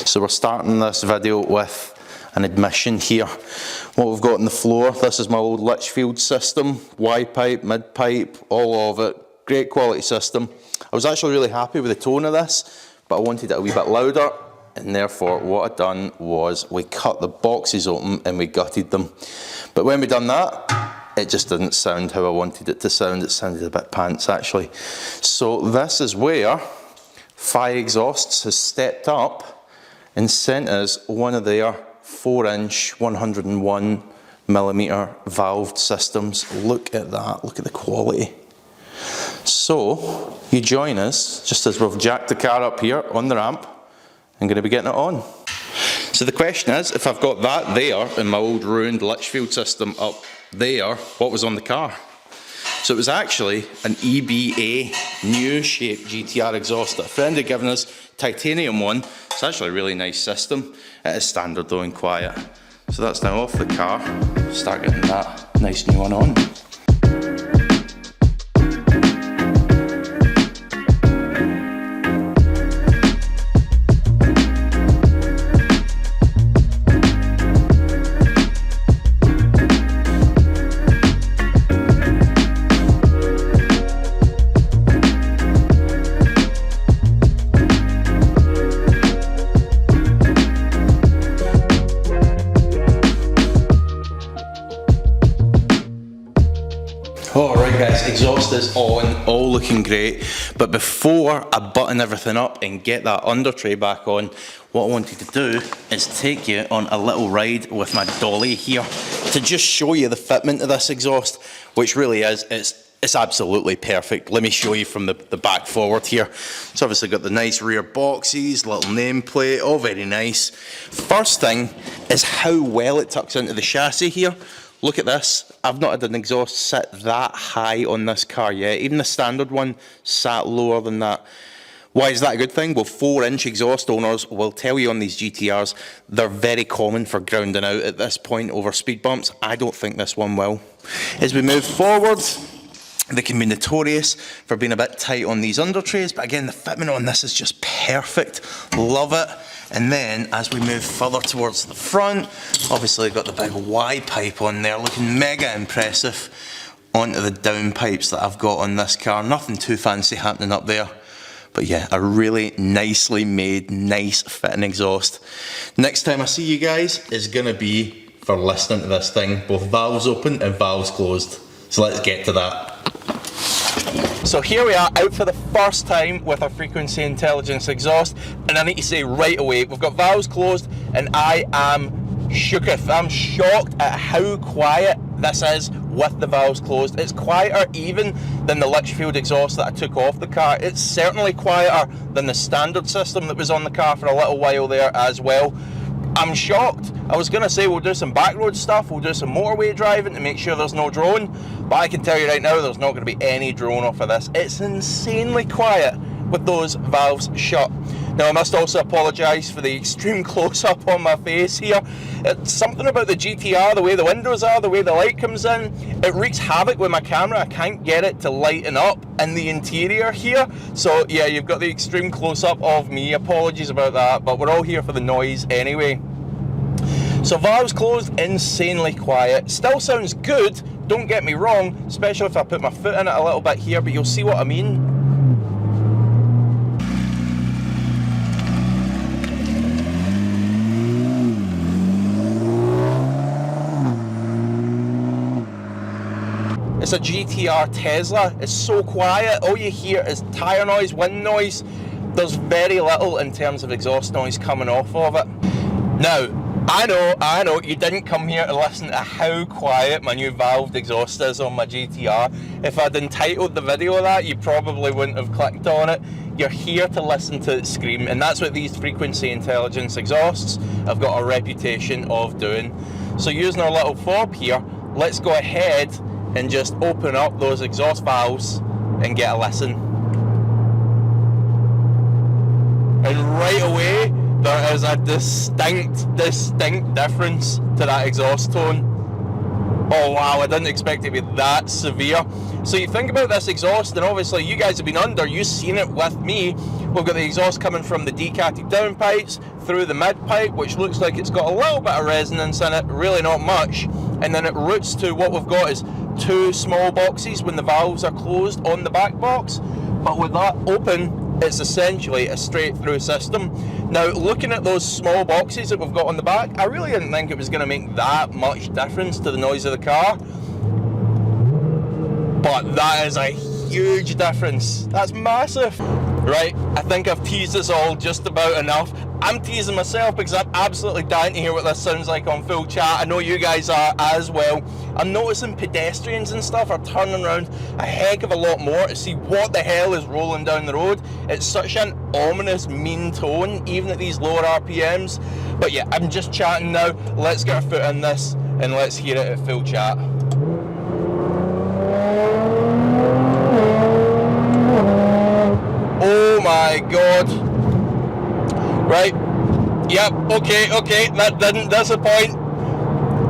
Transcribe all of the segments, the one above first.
So we're starting this video with an admission here. What we've got on the floor, this is my old Litchfield system, Y-pipe, mid-pipe, all of it. Great quality system. I was actually really happy with the tone of this, but I wanted it a wee bit louder, and therefore what I'd done was we cut the boxes open and we gutted them. But when we done that, it just didn't sound how I wanted it to sound. It sounded a bit pants actually. So this is where Phi Exhausts has stepped up and sent us one of their 4-inch 101mm valved systems. Look at that, look at the quality. So you join us just as we've jacked the car up here on the ramp. I'm going to be getting it on. So the question is, if I've got that there and my old ruined Litchfield system up there, what was on the car? So it was actually an EBA new shape GTR exhaust that a friend had given us, titanium one. It's actually a really nice system. It is standard though and quiet. So that's now off the car. Start getting that nice new one on. Alright guys, exhaust is on, all looking great, but before I button everything up and get that under tray back on, what I wanted to do is take you on a little ride with my dolly here to just show you the fitment of this exhaust, which really is, it's absolutely perfect. Let me show you from the back forward here. It's obviously got the nice rear boxes, little nameplate, all very nice. First thing is how well it tucks into the chassis here. Look at this, I've not had an exhaust sit that high on this car yet. Even the standard one sat lower than that. Why is that a good thing? Well, 4-inch exhaust owners will tell you on these GTRs, they're very common for grounding out at this point over speed bumps. I don't think this one will. As we move forward, they can be notorious for being a bit tight on these under trays, but again, the fitment on this is just perfect. Love it. And then as we move further towards the front, obviously got the big Y pipe on there, looking mega impressive onto the down pipes that I've got on this car. Nothing too fancy happening up there. But yeah, a really nicely made, nice fitting exhaust. Next time I see you guys is gonna be for listening to this thing, both valves open and valves closed. So let's get to that. So here we are out for the first time with our frequency intelligence exhaust, and I need to say right away, we've got valves closed and I am shooketh. I'm shocked at how quiet this is with the valves closed. It's quieter even than the Litchfield exhaust that I took off the car. It's certainly quieter than the standard system that was on the car for a little while there as well. I'm shocked. I was going to say we'll do some backroad stuff, we'll do some motorway driving to make sure there's no drone, but I can tell you right now there's not going to be any drone off of this. It's insanely quiet with those valves shut. Now I must also apologise for the extreme close-up on my face here. It's something about the GTR, the way the windows are, the way the light comes in, it wreaks havoc with my camera. I can't get it to lighten up in the interior here. So yeah, you've got the extreme close-up of me. Apologies about that, but we're all here for the noise anyway. So valves closed, insanely quiet. Still sounds good, don't get me wrong, especially if I put my foot in it a little bit here, but you'll see what I mean. It's a GTR Tesla, it's so quiet, all you hear is tyre noise, wind noise. There's very little in terms of exhaust noise coming off of it. Now, I know, you didn't come here to listen to how quiet my new valved exhaust is on my GTR. If I'd entitled the video of that, you probably wouldn't have clicked on it. You're here to listen to it scream, and that's what these frequency intelligence exhausts have got a reputation of doing. So using our little fob here, let's go ahead and just open up those exhaust valves and get a listen. And right away, there is a distinct difference to that exhaust tone. Oh wow, I didn't expect it to be that severe. So you think about this exhaust, and obviously you guys have been under, you've seen it with me. We've got the exhaust coming from the decanted downpipes through the mid pipe, which looks like it's got a little bit of resonance in it, really not much. And then it routes to what we've got is two small boxes when the valves are closed on the back box. But with that open, it's essentially a straight through system. Now, looking at those small boxes that we've got on the back, I really didn't think it was going to make that much difference to the noise of the car. But that is a huge difference. That's massive. Right, I think I've teased us all just about enough. I'm teasing myself because I'm absolutely dying to hear what this sounds like on full chat. I know you guys are as well. I'm noticing pedestrians and stuff are turning around a heck of a lot more to see what the hell is rolling down the road. It's such an ominous, mean tone, even at these lower RPMs. But yeah, I'm just chatting now. Let's get our foot in this and let's hear it at full chat. Oh my god. Right. Yep, okay, that didn't disappoint.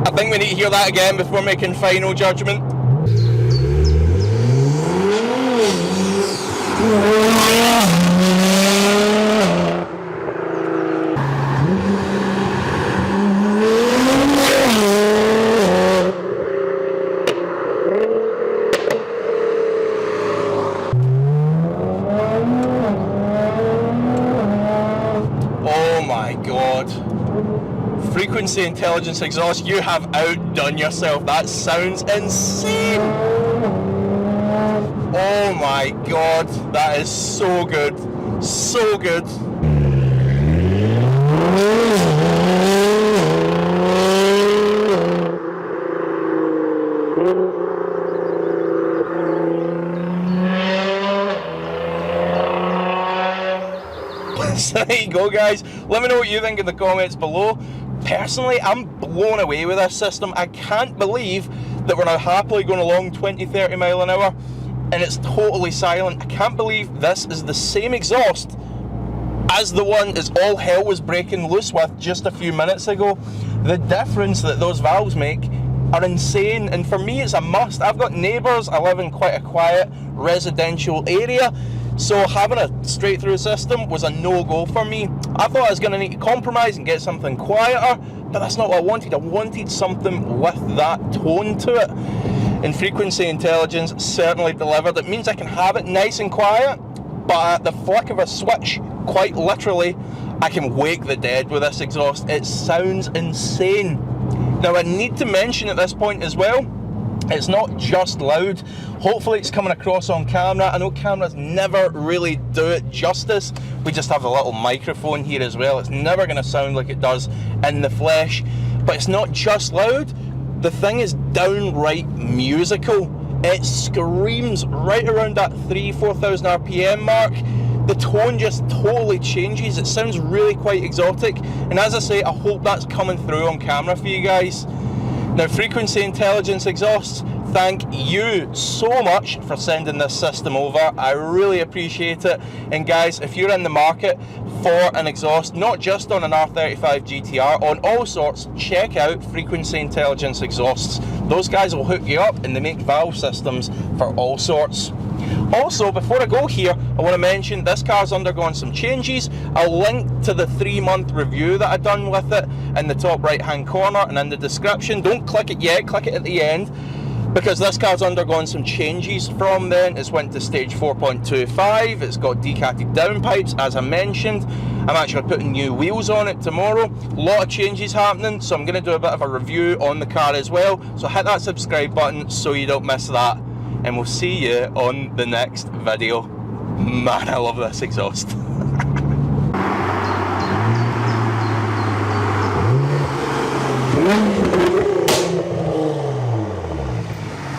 I think we need to hear that again before making final judgment. Frequency intelligence exhaust, you have outdone yourself. That sounds insane. Oh my god, that is so good, so good. So there you go, guys. Let me know what you think in the comments below. Personally, I'm blown away with this system. I can't believe that we're now happily going along 20-30 mile an hour and it's totally silent. I can't believe this is the same exhaust as the one as all hell was breaking loose with just a few minutes ago. The difference that those valves make are insane, and for me it's a must. I've got neighbours, I live in quite a quiet residential area, so having a straight through system was a no-go for me. I thought I was going to need to compromise and get something quieter, but that's not what I wanted. I wanted something with that tone to it. And frequency intelligence certainly delivered. It means I can have it nice and quiet, but at the flick of a switch, quite literally, I can wake the dead with this exhaust. It sounds insane. Now I need to mention at this point as well, it's not just loud. Hopefully it's coming across on camera. I know cameras never really do it justice. We just have a little microphone here as well. It's never going to sound like it does in the flesh. But it's not just loud. The thing is downright musical. It screams right around that 3,000–4,000 RPM mark. The tone just totally changes. It sounds really quite exotic. And as I say, I hope that's coming through on camera for you guys. Now, frequency intelligence exhausts, thank you so much for sending this system over. I really appreciate it. And guys, if you're in the market for an exhaust, not just on an R35 GTR, on all sorts, check out frequency intelligence exhausts. Those guys will hook you up and they make valve systems for all sorts. Also, before I go here, I want to mention this car's undergone some changes. I'll link to the 3-month review that I've done with it in the top right hand corner and in the description. Don't click it yet, click it at the end, because this car's undergone some changes from then. It's went to stage 4.25, it's got decanted downpipes as I mentioned. I'm actually putting new wheels on it tomorrow. A lot of changes happening, so I'm going to do a bit of a review on the car as well. So hit that subscribe button so you don't miss that. And we'll see you on the next video. Man, I love this exhaust.